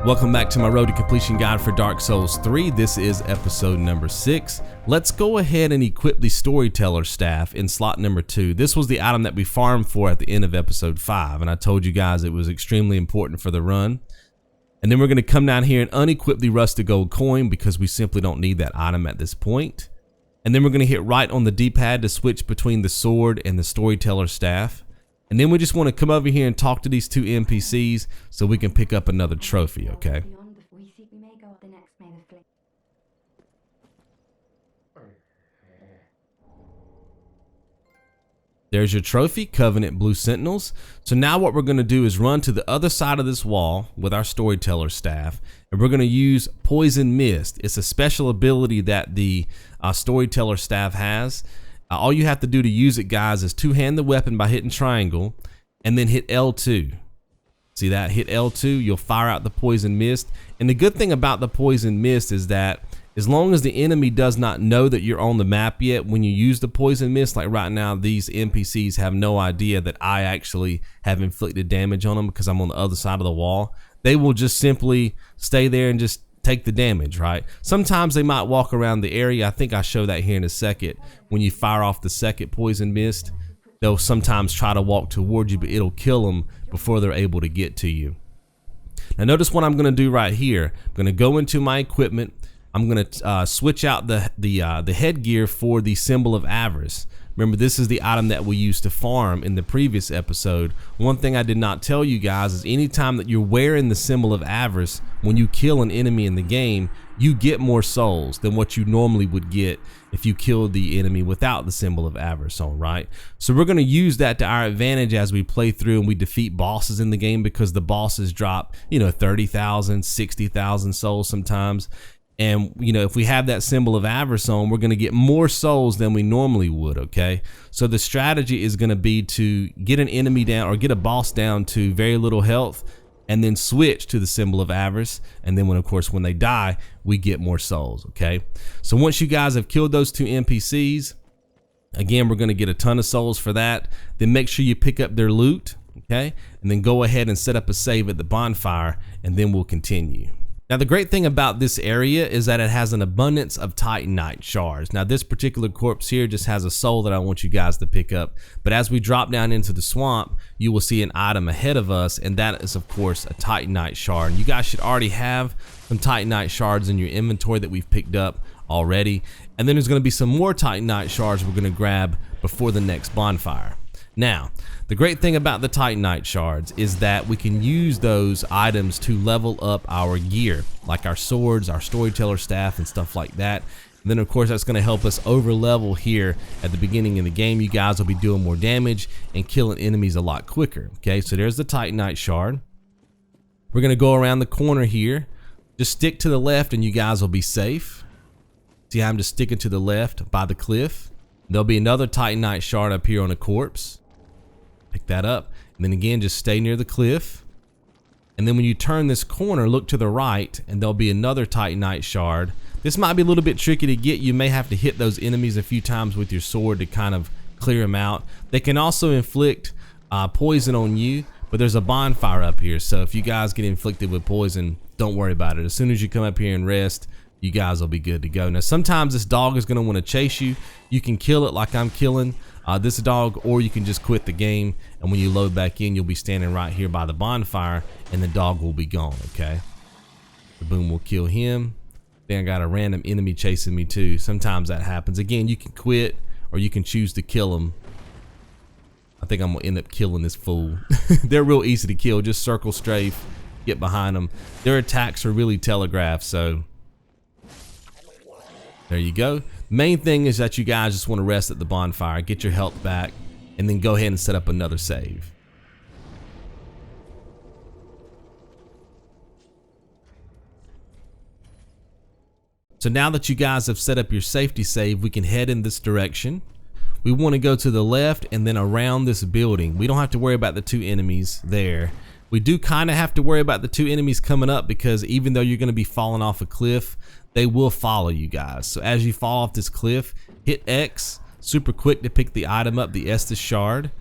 Welcome back to my Road to Completion Guide for Dark Souls 3. This is episode number 6. Let's go ahead and equip the Storyteller Staff in slot number 2. This was the item that we farmed for at the end of episode 5, and I told you guys it was extremely important for the run. And then we're going to come down here and unequip the Rusted Gold Coin because we simply don't need that item at this point. And then we're going to hit right on the D-pad to switch between the sword and the Storyteller Staff. And then we just want to come over here and talk to these two NPCs so we can pick up another trophy, okay? There's your trophy, Covenant Blue Sentinels. So now what we're going to do is run to the other side of this wall with our Storyteller Staff, and we're going to use Poison Mist. It's a special ability that the Storyteller Staff has. All you have to do to use it, guys, is two-hand the weapon by hitting triangle and then hit L2. See that? Hit L2, you'll fire out the Poison Mist. And the good thing about the Poison Mist is that as long as the enemy does not know that you're on the map yet, when you use the Poison Mist, like right now, these NPCs have no idea that I actually have inflicted damage on them because I'm on the other side of the wall. They will just simply stay there and just take the damage, right? Sometimes they might walk around the area. I think I show that here in a second. When you fire off the second Poison Mist, they'll sometimes try to walk toward you, but it'll kill them before they're able to get to you. Now notice what I'm going to do right here. I'm going to go into my equipment. I'm going to switch out the headgear for the Symbol of Avarice. Remember, this is the item that we used to farm in the previous episode. One thing I did not tell you guys is anytime that you're wearing the Symbol of Avarice, when you kill an enemy in the game, you get more souls than what you normally would get if you killed the enemy without the Symbol of Avarice on, right? So we're going to use that to our advantage as we play through and we defeat bosses in the game, because the bosses drop, 30,000, 60,000 souls sometimes. And, if we have that Symbol of Avarice on, we're going to get more souls than we normally would, okay? So the strategy is going to be to get an enemy down or get a boss down to very little health and then switch to the Symbol of Avarice. And then, when they die, we get more souls, okay? So once you guys have killed those two NPCs, again, we're going to get a ton of souls for that. Then make sure you pick up their loot, okay? And then go ahead and set up a save at the bonfire, and then we'll continue. Now, the great thing about this area is that it has an abundance of Titanite Shards. Now, this particular corpse here just has a soul that I want you guys to pick up. But as we drop down into the swamp, you will see an item ahead of us, and that is, of course, a Titanite Shard. And you guys should already have some Titanite Shards in your inventory that we've picked up already. And then there's going to be some more Titanite Shards we're going to grab before the next bonfire. Now, the great thing about the Titanite Shards is that we can use those items to level up our gear, like our swords, our Storyteller Staff, and stuff like that. And then, of course, that's going to help us over level here at the beginning of the game. You guys will be doing more damage and killing enemies a lot quicker. Okay, so there's the Titanite Shard. We're going to go around the corner here. Just stick to the left and you guys will be safe. See how I'm just sticking to the left by the cliff? There'll be another Titanite Shard up here on a corpse. Pick that up, and then again, just stay near the cliff. And then when you turn this corner, look to the right, and there'll be another Titanite Shard. This might be a little bit tricky to get. You may have to hit those enemies a few times with your sword to kind of clear them out. They can also inflict poison on you, but there's a bonfire up here, so if you guys get inflicted with poison, don't worry about it. As soon as you come up here and rest, you guys will be good to go. Now, sometimes this dog is going to want to chase you. You can kill it like I'm killing this dog, or you can just quit the game, and when you load back in, you'll be standing right here by the bonfire, and the dog will be gone, okay? The boom will kill him. Then I got a random enemy chasing me too. Sometimes that happens. Again, you can quit, or you can choose to kill them. I think I'm gonna end up killing this fool. They're real easy to kill. Just circle strafe, get behind them. Their attacks are really telegraphed, so there you go. Main thing is that you guys just want to rest at the bonfire, get your health back, and then go ahead and set up another save. So now that you guys have set up your safety save, we can head in this direction. We want to go to the left and then around this building. We don't have to worry about the two enemies there. We do kind of have to worry about the two enemies coming up, because even though you're going to be falling off a cliff, they will follow you guys. So as you fall off this cliff, hit X super quick to pick the item up, the Estus Shard.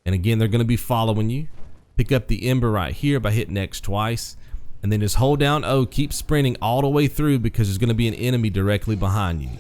And again, they're going to be following you. Pick up the Ember right here by hitting X twice. and then just hold down O, keep sprinting all the way through because there's gonna be an enemy directly behind you.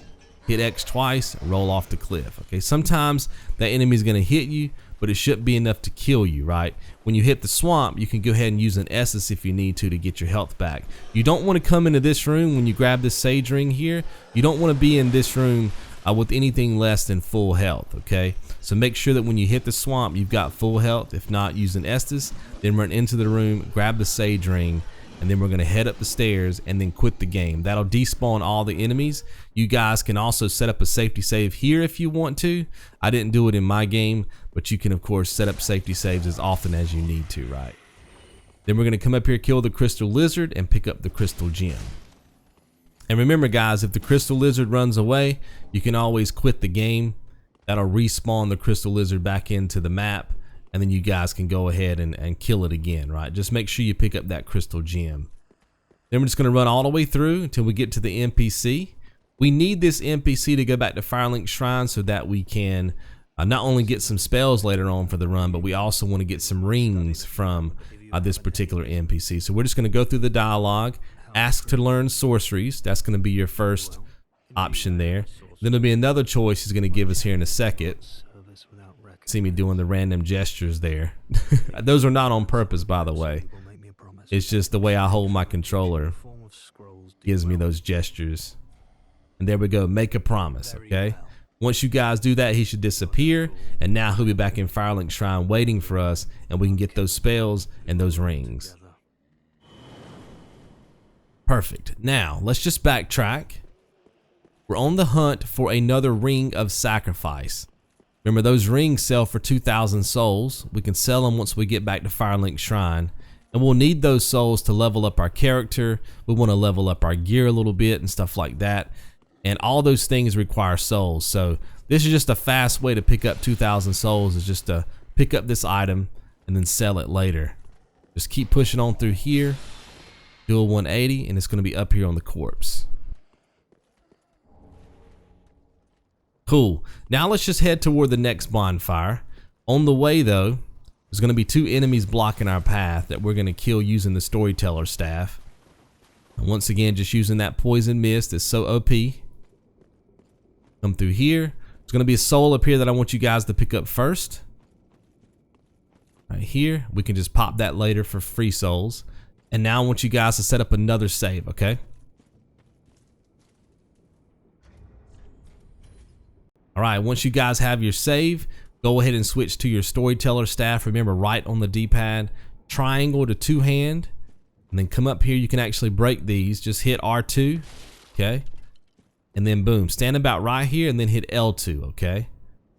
Hit X twice, roll off the cliff, okay? Sometimes that enemy is gonna hit you, but it shouldn't be enough to kill you, right? When you hit the swamp, you can go ahead and use an Estus if you need to get your health back. You don't want to come into this room when you grab this sage ring here. You don't want to be in this room with anything less than full health, okay? So make sure that when you hit the swamp, you've got full health. If not, use an Estus, then run into the room, grab the sage ring, and then we're gonna head up the stairs and then quit the game. That'll despawn all the enemies. You guys can also set up a safety save here if you want to. I didn't do it in my game, but you can of course set up safety saves as often as you need to, right? Then we're gonna come up here, kill the crystal lizard, and pick up the crystal gem. And remember guys, if the crystal lizard runs away, you can always quit the game. That'll respawn the crystal lizard back into the map, and then you guys can go ahead and kill it again, right? Just make sure you pick up that crystal gem. Then we're just gonna run all the way through until we get to the NPC. We need this NPC to go back to Firelink Shrine so that we can not only get some spells later on for the run, but we also want to get some rings from this particular NPC. So we're just gonna go through the dialogue, ask to learn sorceries. That's gonna be your first option there. Then there'll be another choice he's gonna give us here in a second. See me doing the random gestures there. Those are not on purpose, by the way. It's just the way I hold my controller gives me those gestures. And there we go, make a promise, okay? Once you guys do that, he should disappear, and now he'll be back in Firelink Shrine waiting for us, and we can get those spells and those rings. Perfect. Now, let's just backtrack. We're on the hunt for another ring of sacrifice. Remember, those rings sell for 2,000 souls. We can sell them once we get back to Firelink Shrine. And we'll need those souls to level up our character. We want to level up our gear a little bit and stuff like that. And all those things require souls. So this is just a fast way to pick up 2,000 souls, is just to pick up this item and then sell it later. Just keep pushing on through here. Do a 180 and it's going to be up here on the corpse. Cool. Now let's just head toward the next bonfire. On the way though, there's going to be 2 enemies blocking our path that we're going to kill using the storyteller staff. And once again, just using that poison mist is so OP. Come through here. There's going to be a soul up here that I want you guys to pick up first. Right here. We can just pop that later for free souls. And now I want you guys to set up another save, okay? Alright, once you guys have your save, go ahead and switch to your storyteller staff. Remember, right on the D-pad, triangle to 2-hand, and then come up here. You can actually break these. Just hit R2, okay? And then boom, stand about right here and then hit L2, okay?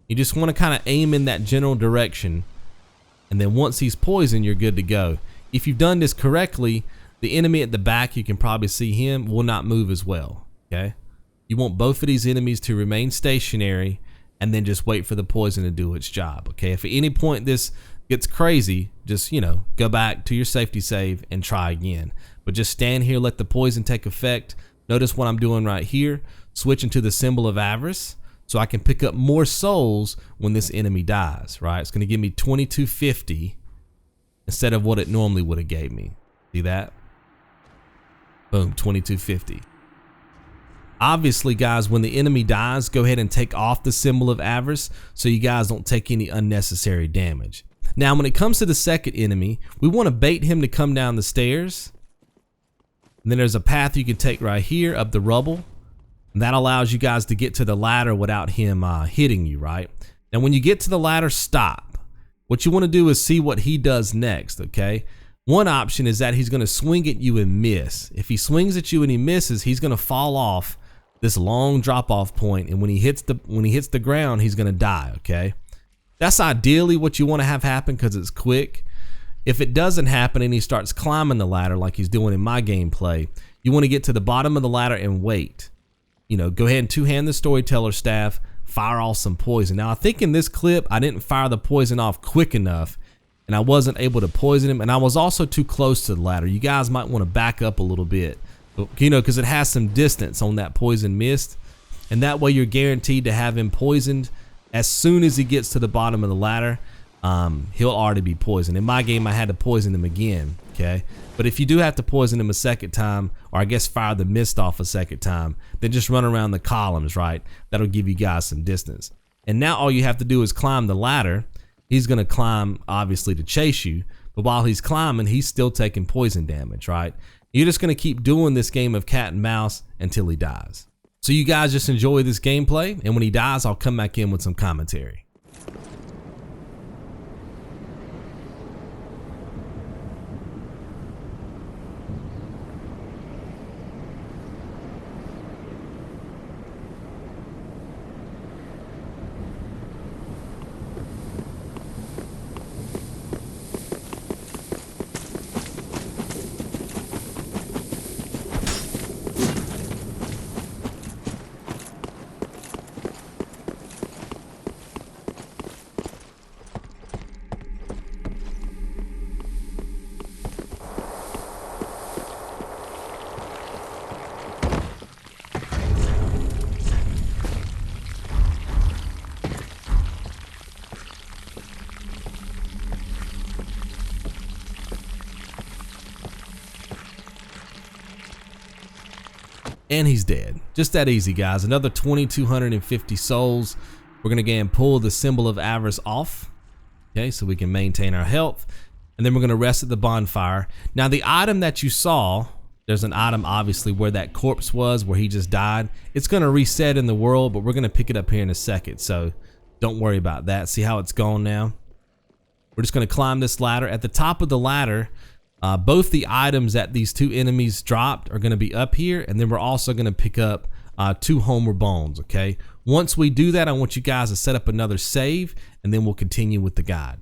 You just want to kind of aim in that general direction, and then once he's poisoned, you're good to go. If you've done this correctly, the enemy at the back, you can probably see him, will not move as well, okay? You want both of these enemies to remain stationary and then just wait for the poison to do its job, okay? If at any point this gets crazy, just, you know, go back to your safety save and try again. But just stand here, let the poison take effect. Notice what I'm doing right here, switching to the symbol of avarice so I can pick up more souls when this enemy dies, right? It's gonna give me 2250 instead of what it normally would have gave me. See that? Boom, 2250. Obviously, guys, when the enemy dies, go ahead and take off the symbol of avarice so you guys don't take any unnecessary damage. Now, when it comes to the second enemy, we want to bait him to come down the stairs. And then there's a path you can take right here up the rubble. And that allows you guys to get to the ladder without him hitting you, right? Now, when you get to the ladder, stop. What you want to do is see what he does next, okay? One option is that he's going to swing at you and miss. If he swings at you and he misses, he's going to fall off this long drop-off point, and when he hits the ground, he's gonna die, okay? That's ideally what you want to have happen because it's quick. If it doesn't happen and he starts climbing the ladder like he's doing in my gameplay, you want to get to the bottom of the ladder and wait. You know, go ahead and 2-hand the storyteller staff, fire off some poison. Now, I think in this clip, I didn't fire the poison off quick enough, and I wasn't able to poison him, and I was also too close to the ladder. You guys might want to back up a little bit. You know, because it has some distance on that poison mist, and that way you're guaranteed to have him poisoned as soon as he gets to the bottom of the ladder. he'll already be poisoned. In my game, I had to poison him again, okay? But if you do have to poison him a second time, or I guess fire the mist off a second time, then just run around the columns, right? That'll give you guys some distance. And now all you have to do is climb the ladder. He's gonna climb, obviously, to chase you, but while he's climbing, he's still taking poison damage, right? You're just gonna keep doing this game of cat and mouse until he dies. So you guys just enjoy this gameplay, and when he dies, I'll come back in with some commentary. And he's dead. Just that easy, guys. Another 2,250 souls. We're gonna again pull the symbol of avarice off, okay, so we can maintain our health, and then we're gonna rest at the bonfire. Now the item that you saw, there's an item obviously where that corpse was, where he just died. It's gonna reset in the world, but we're gonna pick it up here in a second, so don't worry about that. See how it's gone now? We're just gonna climb this ladder. At the top of the ladder, both the items that these two enemies dropped are going to be up here, and then we're also going to pick up 2 Homeward Bones, okay? Once we do that, I want you guys to set up another save, and then we'll continue with the guide.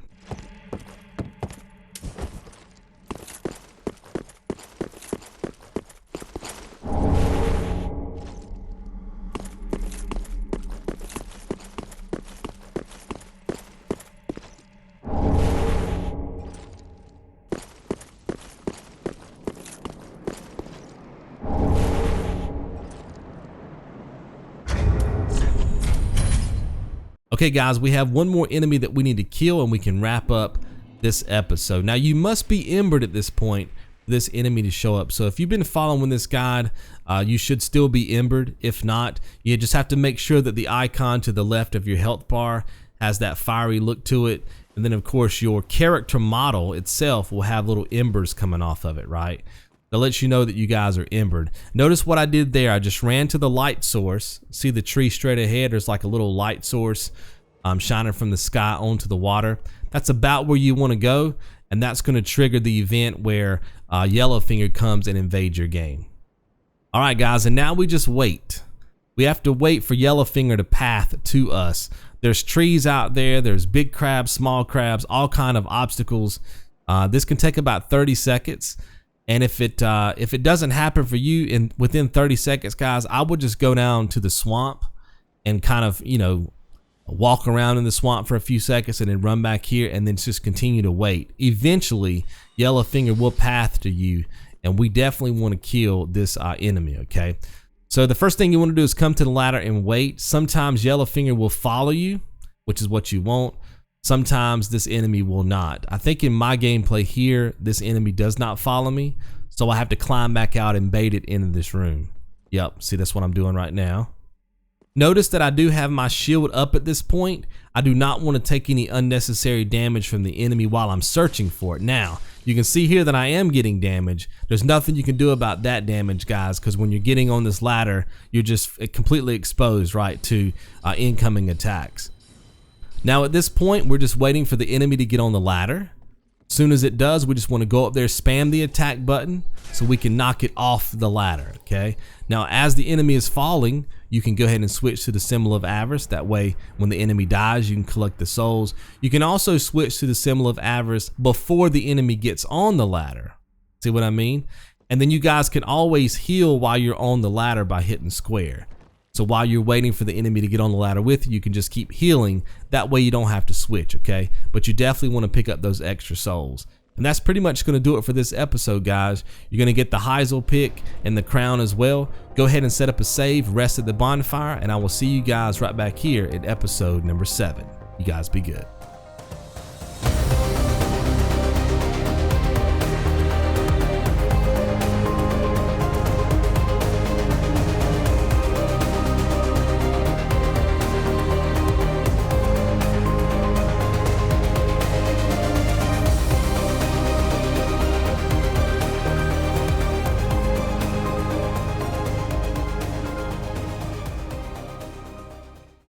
Okay guys, we have one more enemy that we need to kill and we can wrap up this episode. Now you must be embered at this point for this enemy to show up. So if you've been following this guide, you should still be embered. If not, you just have to make sure that the icon to the left of your health bar has that fiery look to it. And then of course your character model itself will have little embers coming off of it, right? That lets you know that you guys are embered. Notice what I did there. I just ran to the light source. See the tree straight ahead? There's like a little light source shining from the sky onto the water. That's about where you want to go, and that's going to trigger the event where Yellowfinger comes and invades your game. All right, guys, and now we just wait. We have to wait for Yellowfinger to path to us. There's trees out there. There's big crabs, small crabs, all kind of obstacles. This can take about 30 seconds. And if it doesn't happen for you within 30 seconds, guys, I would just go down to the swamp and kind of, you know, walk around in the swamp for a few seconds and then run back here and then just continue to wait. Eventually, Yellowfinger will path to you, and we definitely want to kill this enemy, okay? So the first thing you want to do is come to the ladder and wait. Sometimes Yellowfinger will follow you, which is what you want. Sometimes this enemy will not. I think in my gameplay here, this enemy does not follow me, so I have to climb back out and bait it into this room. Yep, see, that's what I'm doing right now. Notice that I do have my shield up at this point. I do not want to take any unnecessary damage from the enemy while I'm searching for it. Now, you can see here that I am getting damage. There's nothing you can do about that damage, guys, because when you're getting on this ladder, you're just completely exposed, right, to incoming attacks. Now at this point, we're just waiting for the enemy to get on the ladder. As soon as it does, we just want to go up there, spam the attack button so we can knock it off the ladder, okay? Now as the enemy is falling, you can go ahead and switch to the symbol of avarice. That way, when the enemy dies, you can collect the souls. You can also switch to the symbol of avarice before the enemy gets on the ladder. See what I mean? And then you guys can always heal while you're on the ladder by hitting square. So while you're waiting for the enemy to get on the ladder with you, you can just keep healing. That way you don't have to switch, okay? But you definitely want to pick up those extra souls. And that's pretty much going to do it for this episode, guys. You're going to get the Heysel pick and the crown as well. Go ahead and set up a save, rest at the bonfire, and I will see you guys right back here in episode number 7. You guys be good.